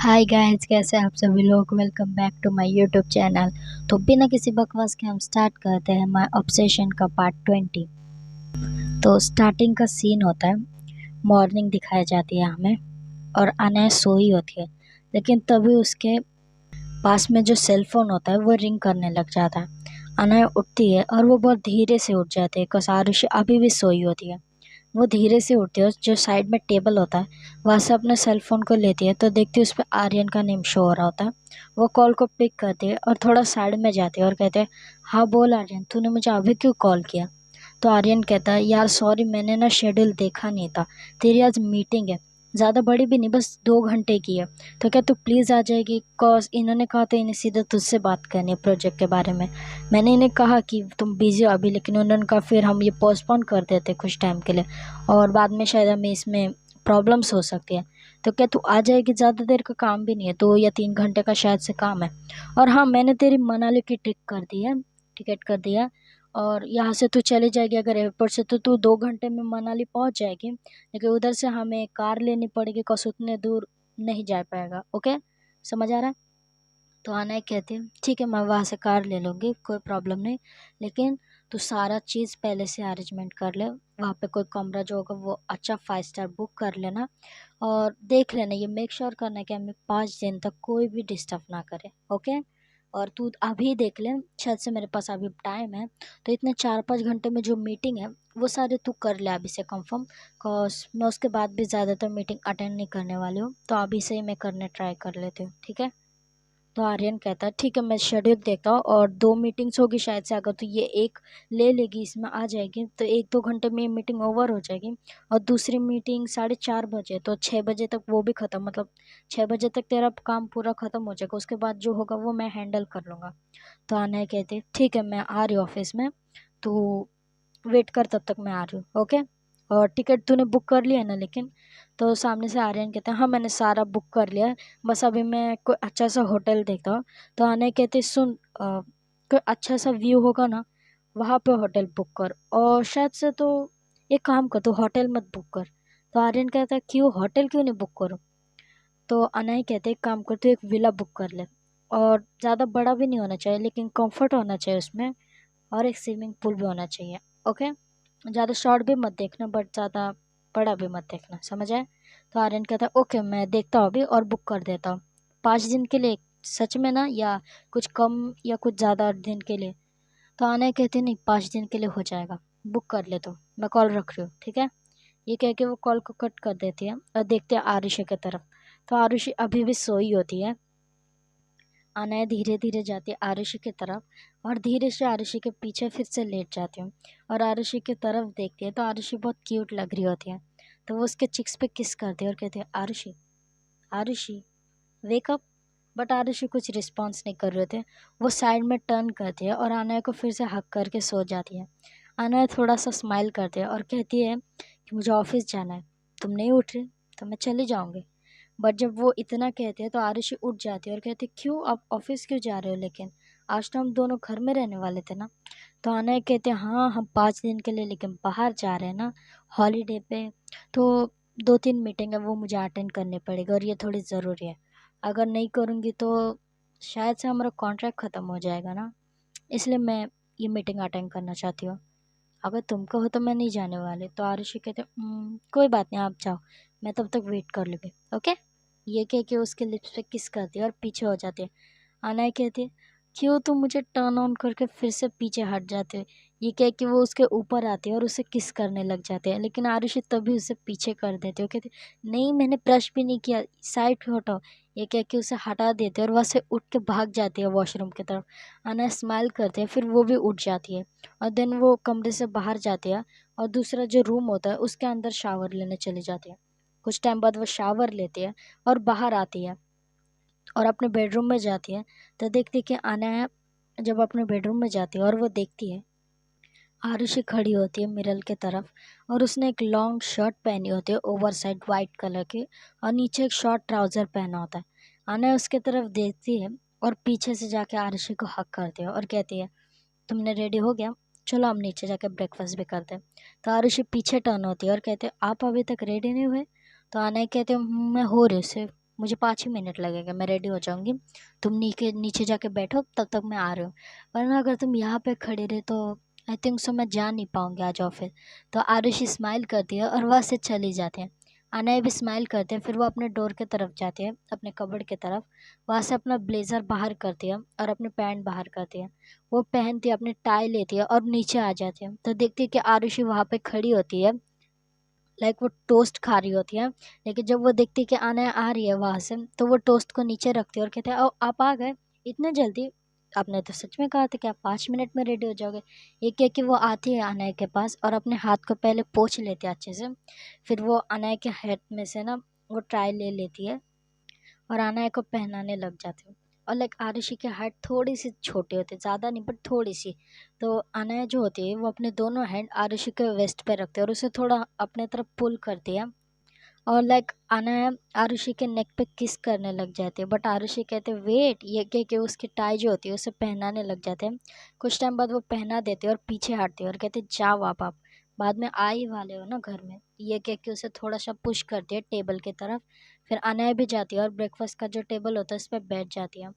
Hi guys, कैसे हैं आप सभी लोग। Welcome back to my YouTube channel. तो बिना किसी बकवास के हम स्टार्ट करते हैं माय ऑब्सेशन का पार्ट 20। तो स्टार्टिंग का सीन होता है, मॉर्निंग दिखाई जाती है हमें और अनया सोई होती है। लेकिन तभी उसके पास में जो सेल फोन होता है वो रिंग करने लग जाता है। अनया उठती है और वो बहुत धीरे से उठ जाती है बिकॉज आरुषि अभी भी सोई होती है। वो धीरे से उठती है और जो साइड में टेबल होता है वहाँ से अपने सेल फोन को लेती है तो देखती है उस पर आर्यन का नेम शो हो रहा होता है। वो कॉल को पिक करती है और थोड़ा साइड में जाती है और कहते हैं, हाँ बोल आर्यन, तूने मुझे अभी क्यों कॉल किया। तो आर्यन कहता है, यार सॉरी, मैंने ना शेड्यूल देखा नहीं था। तेरी आज मीटिंग है, ज़्यादा बड़ी भी नहीं, बस 2 घंटे की है। तो क्या तू प्लीज़ आ जाएगी, कॉज इन्होंने कहा था इन्हें सीधा तुझसे बात करनी है प्रोजेक्ट के बारे में। मैंने इन्हें कहा कि तुम बिजी हो अभी, लेकिन उन्होंने कहा फिर हम ये पोस्टपोन कर देते कुछ टाइम के लिए और बाद में शायद हमें इसमें प्रॉब्लम्स हो सकती है। तो क्या तू आ जाएगी, ज़्यादा देर का काम भी नहीं है, 2 या 3 घंटे का शायद से काम है। और हाँ, मैंने तेरी मनाली की टिकट कर दिया और यहाँ से तू चली जाएगी अगर एयरपोर्ट से तो तू 2 घंटे में मनाली पहुँच जाएगी, लेकिन उधर से हमें कार लेनी पड़ेगी बिकॉज उतने दूर नहीं जा पाएगा। ओके, समझ आ रहा है। तो अनय कहती है, ठीक है मैं वहाँ से कार ले लूँगी, कोई प्रॉब्लम नहीं। लेकिन तू सारा चीज़ पहले से अरेंजमेंट कर ले, वहाँ पे कोई कमरा जो होगा वो अच्छा 5 स्टार बुक कर लेना और देख लेना, ये मेक श्योर करना कि हमें 5 दिन तक कोई भी डिस्टर्ब ना करे। ओके, और तू अभी देख ले, शायद से मेरे पास अभी टाइम है तो इतने 4-5 घंटे में जो मीटिंग है वो सारे तू कर ले अभी से कंफर्म, बिकॉज मैं उसके बाद भी ज़्यादातर मीटिंग अटेंड नहीं करने वाली हूँ, तो अभी से ही मैं करने ट्राई कर लेती हूँ, ठीक है। तो आर्यन कहता है, ठीक है मैं शेड्यूल देखता हूँ और 2 मीटिंग्स होगी शायद से, अगर तो ये एक ले लेगी इसमें आ जाएगी तो 1-2 घंटे में ये मीटिंग ओवर हो जाएगी। और दूसरी मीटिंग 4:30 बजे, तो 6 बजे तक वो भी ख़त्म, मतलब 6 बजे तक तेरा काम पूरा ख़त्म हो जाएगा, उसके बाद जो होगा वो मैं हैंडल कर लूँगा। तो अनय कहती है, ठीक है मैं आ रही हूँ ऑफिस में, तो वेट कर, तब तक मैं आ रही हूँ। ओके, और टिकट तूने बुक कर लिया है ना। लेकिन तो सामने से आर्यन कहते हैं, हाँ मैंने सारा बुक कर लिया है, बस अभी मैं कोई अच्छा सा होटल देखता हूँ। तो आने कहते, सुन कोई अच्छा सा व्यू होगा ना वहाँ पे होटल बुक कर, और शायद से तो एक काम कर, तो होटल मत बुक कर। तो आर्यन कहता है, क्यों, होटल क्यों नहीं बुक करूँ। तो अनय कहते, एक काम कर, तो एक विला बुक कर ले, और ज़्यादा बड़ा भी नहीं होना चाहिए लेकिन कंफर्ट होना चाहिए उसमें, और एक स्विमिंग पूल भी होना चाहिए। ओके, ज़्यादा शॉर्ट भी मत देखना बट ज़्यादा बड़ा भी मत देखना, समझ आए। तो आर्यन कहता है, ओके मैं देखता हूँ अभी और बुक कर देता हूँ। 5 दिन के लिए सच में ना, या कुछ कम या कुछ ज़्यादा दिन के लिए। तो आने कहते, नहीं 5 दिन के लिए हो जाएगा, बुक कर ले, तो मैं कॉल रख रही हूँ, ठीक है। ये कह के वो कॉल को कट कर देती है और देखते हैं आरुषि की तरफ। तो आरुषि अभी भी सोई होती है। अनया धीरे धीरे जाती है आरुषि की तरफ और धीरे से आरुषि के पीछे फिर से लेट जाती हूँ और आरुषि की तरफ देखती है तो आरुषि बहुत क्यूट लग रही होती है। तो वो उसके चिक्स पे किस करती है और कहती है, Aarushi, Aarushi wake up. But Aarushi कुछ रिस्पॉन्स नहीं कर रहे थे। वो साइड में टर्न करती है और अनया को फिर से हक करके सो जाती है। अनया थोड़ा सा स्माइल करती है और कहती है कि मुझे ऑफिस जाना है, तुम नहीं उठ रही तो मैं चली जाऊँगी। बट जब वो इतना कहते हैं तो आरुषि उठ जाती है और कहती है, क्यों आप ऑफिस क्यों जा रहे हो, लेकिन आज तो हम दोनों घर में रहने वाले थे ना। तो अनय कहते हैं, हाँ हम 5 दिन के लिए लेकिन बाहर जा रहे हैं ना, हॉलीडे पे, तो 2-3 मीटिंग है वो मुझे अटेंड करनी पड़ेगी और ये थोड़ी ज़रूरी है। अगर नहीं करूँगी तो शायद से हमारा कॉन्ट्रैक्ट ख़त्म हो जाएगा ना, इसलिए मैं ये मीटिंग अटेंड करना चाहती हूँ। अगर तुम कहो तो मैं नहीं जाने वाली। तो आरुषि कहते, कोई बात नहीं आप जाओ, मैं तब तक वेट कर लूँगी। ओके, ये कह के उसके लिप्स पे किस करती है और पीछे हो जाती है। अनय कहती है, क्यों तुम मुझे टर्न ऑन करके फिर से पीछे हट जाते हो। ये कह के वो उसके ऊपर आती है और उसे किस करने लग जाते हैं, लेकिन आरुषि तभी उसे पीछे कर देते हो, कहते नहीं मैंने ब्रश भी नहीं किया, साइड हटाओ। ये कह के उसे हटा देते हैं और वहाँ से उठ के भाग जाती है वॉशरूम की तरफ। अनय स्माइल करते हैं, फिर वो भी उठ जाती है और देन वो कमरे से बाहर जाती है और दूसरा जो रूम होता है उसके अंदर शावर लेने चली जाती है। कुछ टाइम बाद वो शावर लेती है और बाहर आती है और अपने बेडरूम में जाती है। तो देखती है कि अनया जब अपने बेडरूम में जाती है और वो देखती है आरुषि खड़ी होती है मिरर के तरफ, और उसने एक लॉन्ग शर्ट पहनी होती है ओवर साइड वाइट कलर की, और नीचे एक शॉर्ट ट्राउज़र पहना होता है। अनया उसके तरफ देखती है और पीछे से जाके आरुषि को हक करती है और कहती है, तुमने रेडी हो गया, चलो हम नीचे जाके ब्रेकफास्ट भी करते हैं। तो आरुषि पीछे टर्न होती है और कहते हैं, आप अभी तक रेडी नहीं हुए। तो अनय कहते हैं, मैं हो रही हूँ सिर्फ मुझे 5 ही मिनट लगेगा, मैं रेडी हो जाऊँगी, तुम नीचे नीचे जाके बैठो, तब तक मैं आ रही हूँ। वरना अगर तुम यहाँ पे खड़े रहे तो आई थिंक सो मैं जा नहीं पाऊँगी आज ऑफिस। तो आरुषि स्माइल करती है और वहाँ से चली जाती है। अनय भी स्माइल करते हैं, फिर वो अपने डोर की तरफ जाती है, अपने कबर्ड की तरफ। वहाँ से अपना ब्लेज़र बाहर करती है और अपनी पैंट बाहर करती है। वो पहनती है, अपनी टाई लेती है और नीचे आ जाती है। तो देखती है कि आरुषि वहाँ पे खड़ी होती है, लाइक वो टोस्ट खा रही होती है। लेकिन जब वो देखती है कि अनय आ रही है वहाँ से, तो वो टोस्ट को नीचे रखती है और कहते हैं, ओ आप आ गए इतने जल्दी? आपने तो सच में कहा था कि आप 5 मिनट में रेडी हो जाओगे। ये कह के वो आती है अनय के पास और अपने हाथ को पहले पोंछ लेती है अच्छे से। फिर वो अनय के हाथ में से ना वो ट्राई ले लेती है और अनय को पहनाने लग जाती है। और लाइक आरुषि की हाइट थोड़ी सी छोटी होती है, ज़्यादा नहीं बट थोड़ी सी। तो अनय जो होती है वो अपने दोनों हैंड आरुषि के वेस्ट पे रखते हैं और उसे थोड़ा अपने तरफ पुल करती है। और लाइक अनया आरुषि के नेक पे किस करने लग जाते हैं, बट आरुषि कहते हैं वेट, ये कह के उसकी टाई जो होती है उसे पहनाने लग जाते हैं। कुछ टाइम बाद वो पहना देते हैं और पीछे हटते हैं और कहते हैं जाओ आप बाद में आ ही वाले हो ना घर में। ये कह के उसे थोड़ा सा पुश करती है टेबल की तरफ। फिर अनया भी जाती है और ब्रेकफास्ट का जो टेबल होता है उस पर बैठ जाती है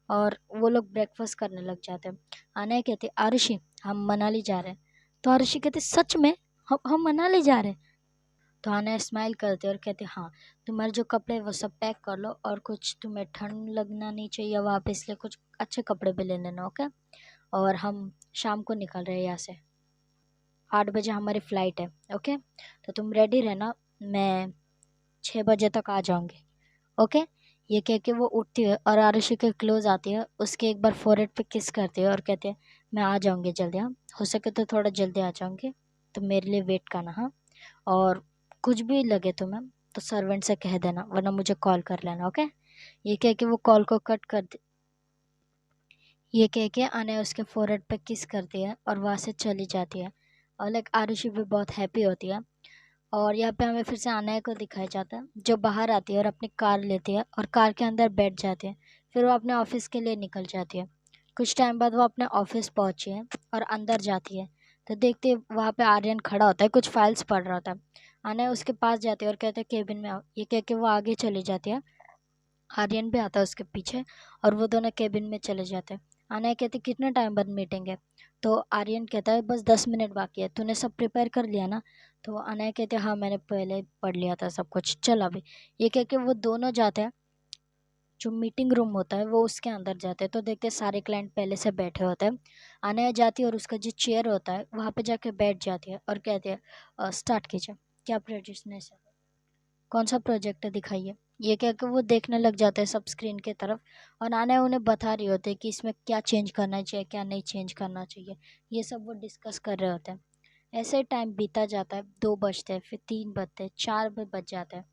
और वो लोग ब्रेकफास्ट करने लग जाते हैं। अनया कहती है आरुषि हम मनाली जा रहे हैं। तो आरुषि कहती सच में? हम मनाली जा रहे हैं? तो आना स्माइल करते और कहते हाँ, तुम्हारे जो कपड़े हैं वो सब पैक कर लो और कुछ तुम्हें ठंड लगना नहीं चाहिए वहाँ पे, इसलिए कुछ अच्छे कपड़े भी ले लेना, ओके। और हम शाम को निकल रहे हैं यहाँ से, 8 बजे हमारी फ़्लाइट है, ओके। तो तुम रेडी रहना, मैं 6 बजे तक आ जाऊँगी, ओके। ये कह के वो उठती है और आरुषि के क्लोज आती है, उसके एक बार फोrehead पे किस करती है और कहते हैं मैं आ जाऊँगी जल्दी, हाँ हो सके तो थोड़ा जल्दी आ जाऊँगी, तो मेरे लिए वेट करना, हाँ। और कुछ भी लगे तुम्हें तो सर्वेंट से कह देना, वरना मुझे कॉल कर लेना, ओके। ये कह के वो कॉल को कट कर दे। ये कह के अनय उसके फोrehead पे किस करती है और वहाँ से चली जाती है। और लाइक आरुषि भी बहुत हैप्पी होती है। और यहाँ पे हमें फिर से अनय को दिखाया जाता है जो बाहर आती है और अपनी कार लेती है और कार के अंदर बैठ जाती है। फिर वो अपने ऑफिस के लिए निकल जाती है। कुछ टाइम बाद वो अपने ऑफिस पहुंची है और अंदर जाती है। तो देखते है वहाँ पे आर्यन खड़ा होता है, कुछ फाइल्स पढ़ रहा होता है। अनय उसके पास जाती है और कहते हैं केबिन में आओ। ये कह के वो आगे चली जाती है। आर्यन भी आता है उसके पीछे और वो दोनों केबिन में चले जाते हैं। अनय कहती कितने टाइम बाद मीटिंग है? तो आर्यन कहता है बस 10 मिनट बाकी है, तूने सब प्रिपेयर कर लिया ना? तो अनय कहते हाँ मैंने पहले ही पढ़ लिया था सब कुछ, चल अभी। ये कह के वो दोनों जाते हैं, जो मीटिंग रूम होता है वो उसके अंदर जाते हैं। तो देखते हैं सारे क्लाइंट पहले से बैठे होते हैं। अनया जाती है और उसका जो चेयर होता है वहाँ पे जाके बैठ जाती है और कहती है स्टार्ट कीजिए, क्या प्रेजेंटेशन, कौन सा प्रोजेक्ट है दिखाइए। ये कह के वो देखने लग जाते हैं सब स्क्रीन की तरफ और आना उन्हें बता रही होते हैं कि इसमें क्या चेंज करना चाहिए क्या नहीं चेंज करना चाहिए। ये सब वो डिस्कस कर रहे होते हैं। ऐसे ही टाइम बीता जाता है, 2 बजते हैं, फिर 3 बजते हैं, 4 भी बज जाते हैं।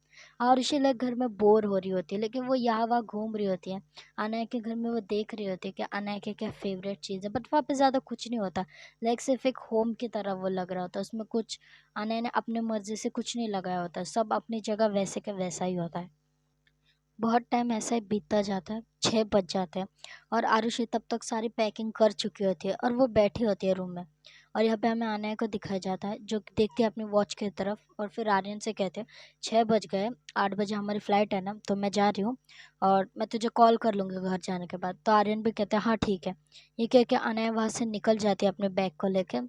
और इसी लाइक घर में बोर हो रही होती है, लेकिन वो यहाँ वहाँ घूम रही होती है। अनय के घर में वो देख रही होती है कि अनय के क्या फेवरेट चीज़ है, बट वहाँ पे ज़्यादा कुछ नहीं होता। लाइक सिर्फ एक होम की तरह वो लग रहा होता है, उसमें कुछ अनय ने अपने मर्जी से कुछ नहीं लगाया होता, सब अपनी जगह वैसे के वैसा ही होता है। बहुत टाइम ऐसा ही बीतता जाता है, 6 बज जाते हैं और आरुषि तब तक सारी पैकिंग कर चुकी होती है और वो बैठी होती है रूम में। और यहाँ पे हमें अनय को दिखाया जाता है जो कि देखती है अपनी वॉच की तरफ और फिर आर्यन से कहते हैं 6 बज गए, 8 बजे हमारी फ़्लाइट है ना, तो मैं जा रही हूँ और मैं तुझे कॉल कर लूँगी घर जाने के बाद। तो आर्यन भी कहते हैं हाँ ठीक है। ये कह के अनय वहाँ से निकल जाती है अपने बैग को लेके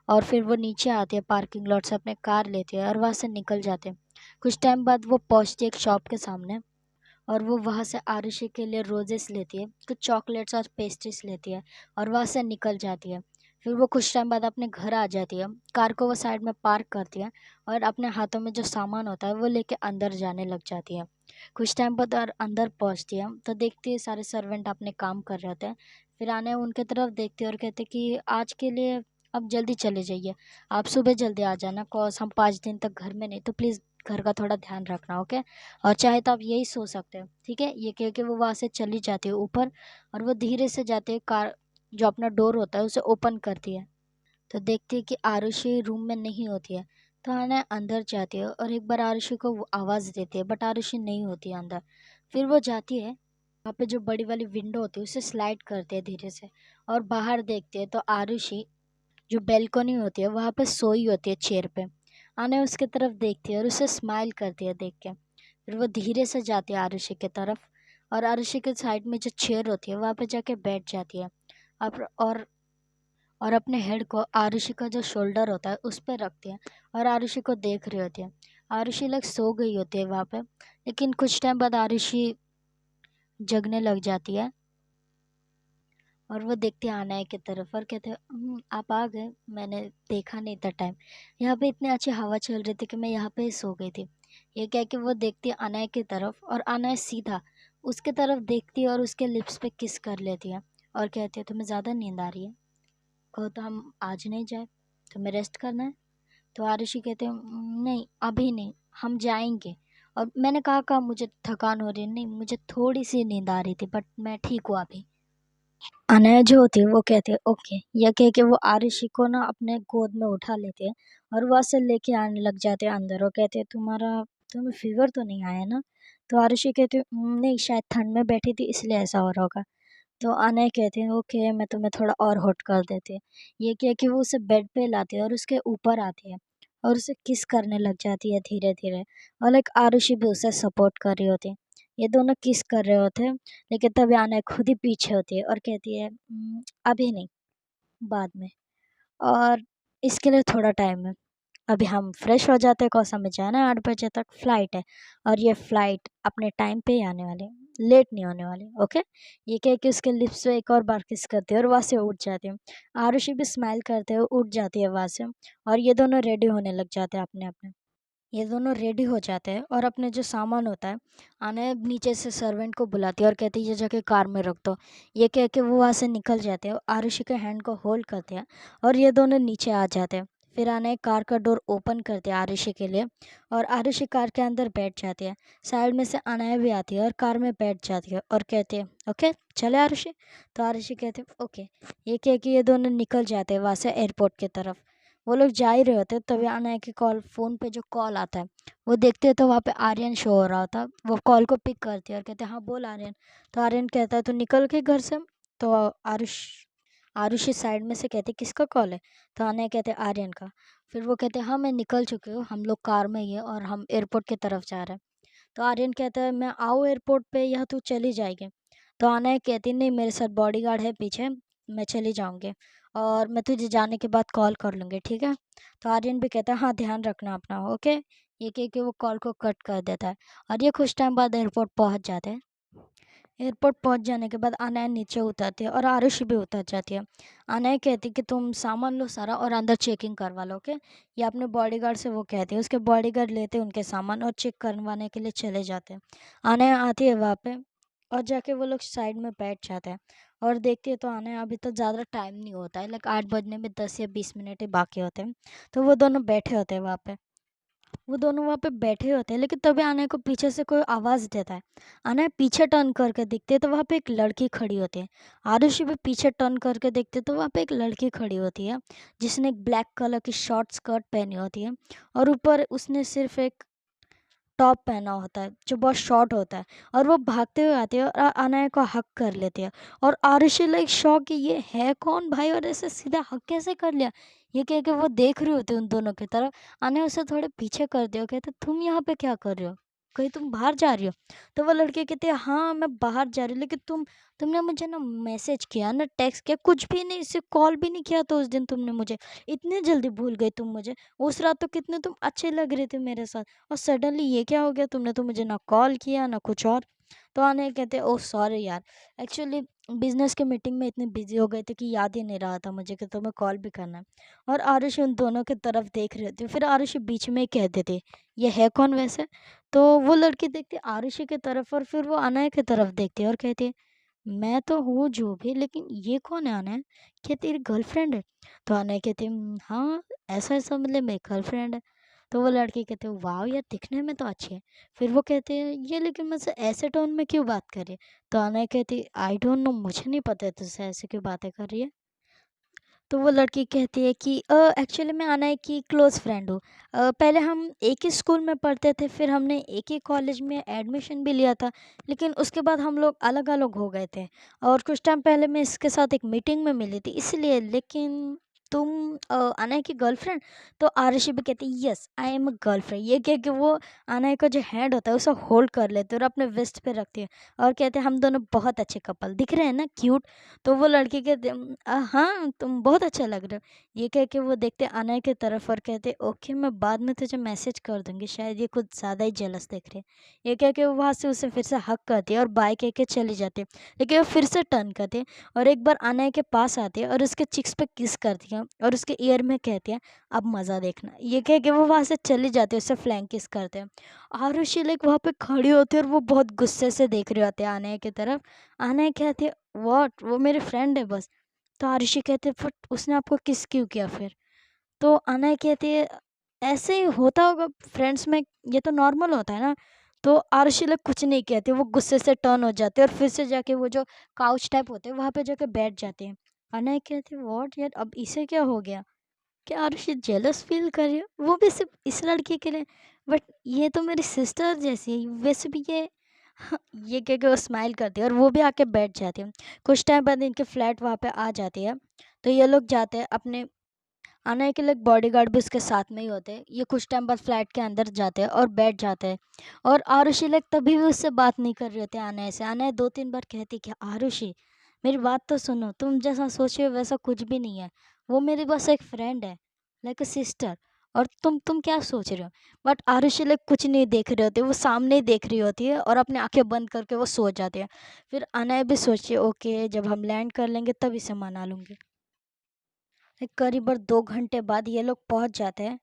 और फिर वो नीचे आती है पार्किंग लॉट से, अपने कार लेती है और वहाँ से निकल जाते हैं। कुछ टाइम बाद वो पहुँचती है एक शॉप के सामने और वो वहाँ से आरुषि के लिए रोजेस लेती है, कुछ चॉकलेट्स और पेस्ट्रीज लेती है और वहाँ से निकल जाती है। फिर वो कुछ टाइम बाद अपने घर आ जाती है, कार को वो साइड में पार्क करती है और अपने हाथों में जो सामान होता है वो लेके अंदर जाने लग जाती है। कुछ टाइम बाद और अंदर पहुँचती है तो देखती है सारे सर्वेंट अपने काम कर रहे होते हैं। फिर आने उनके तरफ देखती है और कहते कि आज के लिए अब जल्दी चले जाइए, आप सुबह जल्दी आ जाना, कॉज हम 5 दिन तक घर में नहीं, तो प्लीज़ घर का थोड़ा ध्यान रखना, ओके। और चाहे तो आप यही सो सकते हो, ठीक है। ये कह के वो वहाँ से चली जाती है ऊपर और वो धीरे से जाती है, कार जो अपना डोर होता है उसे ओपन करती है। तो देखती है कि आरुषि रूम में नहीं होती है। तो आना अंदर जाती है और एक बार आरुषि को वो आवाज़ देती है, बट आरुषि नहीं होती है अंदर। फिर वो जाती है वहाँ पे जो बड़ी वाली विंडो होती है उसे स्लाइड करती है धीरे से और बाहर देखती है तो आरुषि जो बेल्कनी होती है वहाँ पे सोई होती है चेयर पे। आने उसके तरफ देखती है और उसे स्माइल करती है देख के। फिर वो धीरे से जाती है आरुषि की तरफ, और आरुषि के साइड में जो चेयर होती है वहाँ पे जाके बैठ जाती है। अब और अपने हेड को आरुषि का जो शोल्डर होता है उस पर रखती है, और आरुषि को देख रही होती है। आरुषि लाइक सो गई होती है वहाँ पे, लेकिन कुछ टाइम बाद आरुषि जगने लग जाती है, और वो देखती है अनाया की तरफ और कहते हैं, आप आ गए, मैंने देखा नहीं था टाइम, यहाँ पे इतनी अच्छी हवा चल रही थी कि मैं यहाँ पे ही सो गई थी। ये कह के वो देखती है अनाया की तरफ, और अनाया सीधा उसके तरफ देखती है और उसके लिप्स पे किस कर लेती है, और कहती है, तुम्हें ज़्यादा नींद आ रही है, कहो तो हम आज नहीं जाए, तुम्हें रेस्ट करना है। तो आरुषि कहते हैं, नहीं अभी नहीं, हम जाएंगे। और मैंने कहा मुझे थकान हो रही है, नहीं मुझे थोड़ी सी नींद आ रही थी, बट मैं ठीक हूँ अभी। अनया जो होती है वो कहती है ओके, यह कह के वो आरुषि को ना अपने गोद में उठा लेते हैं, और वहाँ से लेके आने लग जाते हैं अंदर, और कहते हैं, तुम्हें फीवर तो नहीं आया ना? तो आरुषि कहती है, नहीं शायद ठंड में बैठी थी इसलिए ऐसा हो रहा होगा। तो अनय कहती है ओके, मैं तुम्हें थोड़ा और हॉट कर देती है। ये कह के वो उसे बेड पे लाती है और उसके ऊपर आती है, और उसे किस करने लग जाती है धीरे धीरे, और लाइक आरुषि भी उसे सपोर्ट कर रही होती है। ये दोनों किस कर रहे होते हैं, लेकिन तभी अनय खुद ही पीछे होती है और कहती है, अभी नहीं, बाद में, और इसके लिए थोड़ा टाइम है, अभी हम फ्रेश हो जाते हैं, कौसा में जाना है, 8 बजे तक फ्लाइट है, और ये फ्लाइट अपने टाइम पे ही आने वाले, लेट नहीं होने वाले, ओके। ये कह के उसके लिप्स पे एक और बार किस करती है और वहाँ से उठ जाती है। आरुषि भी स्माइल करते हुए उठ जाती है वहाँ से, और ये दोनों रेडी होने लग जाते हैं अपने अपने। ये दोनों रेडी हो जाते हैं और अपने जो सामान होता है, आने नीचे से सर्वेंट को बुलाती है और कहती है ये जाके कार में रख दो। ये कह के वो वहाँ से निकल जाते हैं, आरुषि के हैंड को होल्ड करते हैं, और ये दोनों नीचे आ जाते हैं। फिर आने कार का डोर ओपन करते हैं आरुषि के लिए, और आरुषि कार के अंदर बैठ जाती है। साइड में से अनाया भी आती है और कार में बैठ जाती है और कहती है ओके चले आरुषि। तो आरुषि कहते हैं ओके। ये कह के ये दोनों निकल जाते हैं वहाँ से एयरपोर्ट की तरफ। वो लोग जा ही रहे होते तभी अनाया की कॉल, फ़ोन पे जो कॉल आता है वो देखते हैं, तो वहाँ पे आर्यन शो हो रहा होता। वो कॉल को पिक करती है और कहते हैं हाँ बोल आर्यन। तो आर्यन कहता है तो निकल के घर से। तो आरुष आरुषि साइड में से कहती है किसका कॉल है? तो अनया कहते हैं आर्यन का। फिर वो कहते हैं हाँ मैं निकल चुकी हूँ, हम लोग कार में ही है और हम एयरपोर्ट की तरफ जा रहे हैं। तो आर्यन कहता है मैं आऊँ एयरपोर्ट पे या तू चली जाएगी? तो अनया कहती नहीं, मेरे साथ बॉडीगार्ड है पीछे, मैं चली जाऊँगी, और मैं तुझे जाने के बाद कॉल कर लूँगी, ठीक है? तो आर्यन भी कहता है हाँ ध्यान रखना अपना, ओके। ये कह के वो कॉल को कट कर देता है, और ये कुछ टाइम बाद एयरपोर्ट पहुँच जाते हैं। एयरपोर्ट पहुंच जाने के बाद अनया नीचे उतरती है और आरुषि भी उतर जाती है। अनया कहती है कि तुम सामान लो सारा और अंदर चेकिंग करवा लो, ओके। ये अपने बॉडीगार्ड से वो कहती है, उसके बॉडीगार्ड लेते हैं उनके सामान और चेक करवाने के लिए चले जाते हैं। अनया आती है वहाँ पे, और जाके वो लोग साइड में बैठ जाते हैं, और देखती है तो अनया अभी तो ज़्यादा टाइम नहीं होता है, लाइक 8 बजने में 10 या 20 मिनट ही बाकी होते हैं। तो वो दोनों बैठे होते हैं वहाँ पे। वो दोनों वहाँ पे बैठे होते हैं, लेकिन तभी अनया को पीछे से कोई आवाज़ देता है। अनया पीछे टर्न करके दिखते है तो वहाँ पे एक लड़की खड़ी होती है। आरुषि भी पीछे टर्न करके देखते तो वहाँ पे एक लड़की खड़ी होती है, जिसने एक ब्लैक कलर की शॉर्ट स्कर्ट पहनी होती है, और ऊपर उसने सिर्फ एक टॉप पहना होता है जो बहुत शॉर्ट होता है, और वो भागते हुए आती है और अनाया को हक कर लेती है। और आरुषि लाइक शॉक कि ये है कौन भाई, और ऐसे सीधा हक कैसे कर लिया। ये कह के वो देख रही होती है उन दोनों की तरफ। अनया उसे थोड़े पीछे कर दिया, कहते तुम यहाँ पे क्या कर रहे हो, कहीं तुम बाहर जा रही हो? तो वो लड़की कहती है हाँ मैं बाहर जा रही हूँ, लेकिन तुमने मुझे ना मैसेज किया ना टेक्स्ट किया, कुछ भी नहीं, सिर्फ कॉल भी नहीं किया, तो उस दिन तुमने मुझे इतनी जल्दी भूल गई तुम मुझे। उस रात तो कितने तुम अच्छे लग रहे थे मेरे साथ, और सडनली ये क्या हो गया, तुमने तो मुझे ना कॉल किया ना कुछ और। तो आने कहते ओह सॉरी यार, एक्चुअली बिजनेस के मीटिंग में इतने बिजी हो गए थे कि याद ही नहीं रहा था मुझे कि तुम्हें कॉल भी करना है। और आरुषि उन दोनों की तरफ देख रही थी, फिर आरुषि बीच में ही कह देती ये है कौन वैसे? तो वो लड़की देखती आरुषि की तरफ, और फिर वो अनया की तरफ देखती है और कहती है मैं तो हूँ जो भी, लेकिन ये कौन है अनया, क्या तेरी गर्लफ्रेंड है? तो अनया कहती है हाँ ऐसा ऐसा, मतलब मेरी गर्लफ्रेंड है। तो वो लड़की कहते हैं वाह यार दिखने में तो अच्छी है। फिर वो कहते हैं ये लेकिन मुझसे ऐसे टोन में क्यों बात कर रही है? तो अनया कहती आई डोंट नो, मुझे नहीं पता है तुझसे ऐसे क्यों बातें कर रही है। तो वो लड़की कहती है कि एक्चुअली मैं अनया की क्लोज़ फ्रेंड हूँ। पहले हम एक ही स्कूल में पढ़ते थे, फिर हमने एक ही कॉलेज में एडमिशन भी लिया था, लेकिन उसके बाद हम लोग अलग-अलग हो गए थे, और कुछ टाइम पहले मैं इसके साथ एक मीटिंग में मिली थी इसलिए, लेकिन तुम अनय की गर्लफ्रेंड? तो आरुषि भी कहती है yes I am a girlfriend. ये कह के वो अनय का जो हैंड होता है उसे होल्ड कर लेते हैं और अपने वेस्ट पे रखती है और कहते हैं हम दोनों बहुत अच्छे कपल दिख रहे हैं ना, क्यूट। तो वो लड़की कहते हाँ तुम बहुत अच्छे लग रहे हो। ये कह के वो देखते हैं अनय की तरफ और कहते ओके मैं बाद में तुझे मैसेज कर दूंगी, शायद ये कुछ ज़्यादा ही जेलस देख रहे हैं। ये कह के वो वहाँ से उसे फिर से हक करती है और बाय कह के चली जाती है। लेकिन वो फिर से टर्न करती है और एक बार अनय के पास आती है और उसके चिक्स पे किस करती है और उसके ईयर में कहती है अब मज़ा देखना। ये कह के वो वहाँ से चली जाती है, उससे फ्लैंक किस करते हैं। आरुषि लाइक वहाँ पे खड़ी होती है और वो बहुत गुस्से से देख रहे होते हैं अनय की तरफ। अनय कहती है व्हाट, वो मेरे फ्रेंड है बस। तो आरुषि कहते हैं बट उसने आपको किस क्यों किया फिर? तो अनय कहती है ऐसे ही होता होगा फ्रेंड्स में, ये तो नॉर्मल होता है ना। तो आरुषि लोग कुछ नहीं कहते, वो गुस्से से टर्न हो जाते हैं और फिर से जाके वो जो काउच टाइप होते हैं वहाँ पे जाके बैठ जाते हैं। अनय कहती है व्हाट यार अब इसे क्या हो गया? क्या आरुषि जेलस फील कर रही है, वो भी सिर्फ इस लड़की के लिए? बट ये तो मेरी सिस्टर जैसी है वैसे भी ये। हाँ, ये कह के वो स्माइल करती है और वो भी आके बैठ जाती है। कुछ टाइम बाद इनके फ्लैट वहाँ पे आ जाती है। तो ये लोग जाते हैं अपने अनय के लिए बॉडीगार्ड भी उसके साथ में ही होते हैं। ये कुछ टाइम बाद फ्लैट के अंदर जाते हैं और बैठ जाते हैं। और आरुषि लाइक तभी भी उससे बात नहीं कर रही होती अनय से। अनय 2-3 बार कहती कि आरुषि मेरी बात तो सुनो, तुम जैसा सोच रहे हो वैसा कुछ भी नहीं है। वो मेरी बस एक फ्रेंड है, लाइक अ सिस्टर। और तुम क्या सोच रहे हो? बट आरुषि लाइक कुछ नहीं देख रही होती, वो सामने ही देख रही होती है और अपनी आंखें बंद करके वो सो जाती है। फिर अनय भी सोची ओके जब हम लैंड कर लेंगे तब इसे मना लूंगी। करीबन 2 घंटे बाद ये लोग पहुंच जाते हैं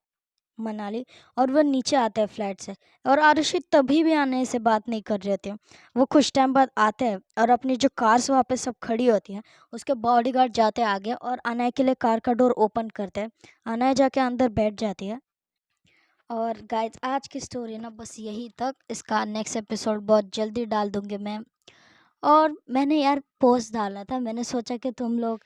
मनाली। और वो नीचे आते हैं फ्लैट से। और आरुषि तभी भी आने से बात नहीं कर रहे थे। वो कुछ टाइम बाद आते हैं और अपनी जो कार्स वहाँ पे सब खड़ी होती हैं उसके बॉडीगार्ड जाते हैं आगे और अनय के लिए कार का डोर ओपन करते हैं। अनय जाके अंदर बैठ जाती है। और गाइस आज की स्टोरी ना बस यही तक, इसका नेक्स्ट एपिसोड बहुत जल्दी डाल दूंगी मैं। और मैंने यार पोस्ट डाला था, मैंने सोचा कि तुम लोग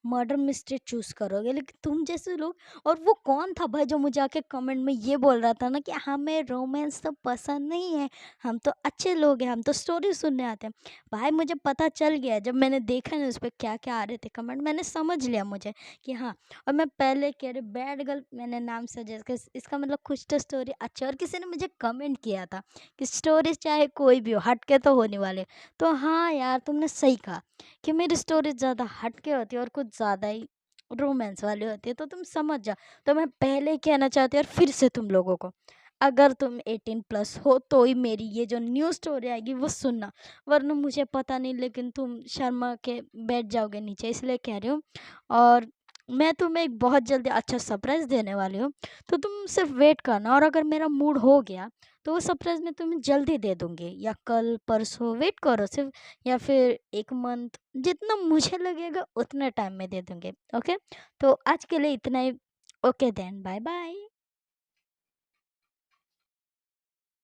मर्डर मिस्ट्री चूज करोगे, लेकिन तुम जैसे लोग। और वो कौन था भाई जो मुझे आके कमेंट में ये बोल रहा था ना कि हमें रोमांस तो पसंद नहीं है, हम तो अच्छे लोग हैं, हम तो स्टोरी सुनने आते हैं। भाई मुझे पता चल गया जब मैंने देखा ना उस पर क्या क्या आ रहे थे कमेंट, मैंने समझ लिया मुझे कि हाँ। और मैं पहले कह रही बैड गर्ल मैंने नाम सजेस्ट कर, इसका मतलब कुछ तो स्टोरी अच्छा। और किसी ने मुझे कमेंट किया था कि स्टोरी चाहे कोई भी हो हटके तो होने वाले। तो हाँ यार तुमने सही कहा कि मेरी स्टोरी ज़्यादा हटके होती है और कुछ ज़्यादा ही रोमांस वाली होती है, तो तुम समझ जाओ। तो मैं पहले ही कहना चाहती हूँ और फिर से तुम लोगों को, अगर तुम 18+ हो तो ही मेरी ये जो न्यू स्टोरी आएगी वो सुनना, वरना मुझे पता नहीं लेकिन तुम शर्मा के बैठ जाओगे नीचे, इसलिए कह रही हूँ। और मैं तुम्हें एक बहुत जल्दी अच्छा सरप्राइज़ देने वाली हूँ, तो तुम सिर्फ वेट करना। और अगर मेरा मूड हो गया तो वो सरप्राइज़ मैं तुम्हें जल्दी दे दूँगी, या कल परसों वेट करो सिर्फ, या फिर 1 मंथ, जितना मुझे लगेगा उतने टाइम में दे दूँगी। ओके? तो आज के लिए इतना ही। Okay then bye bye.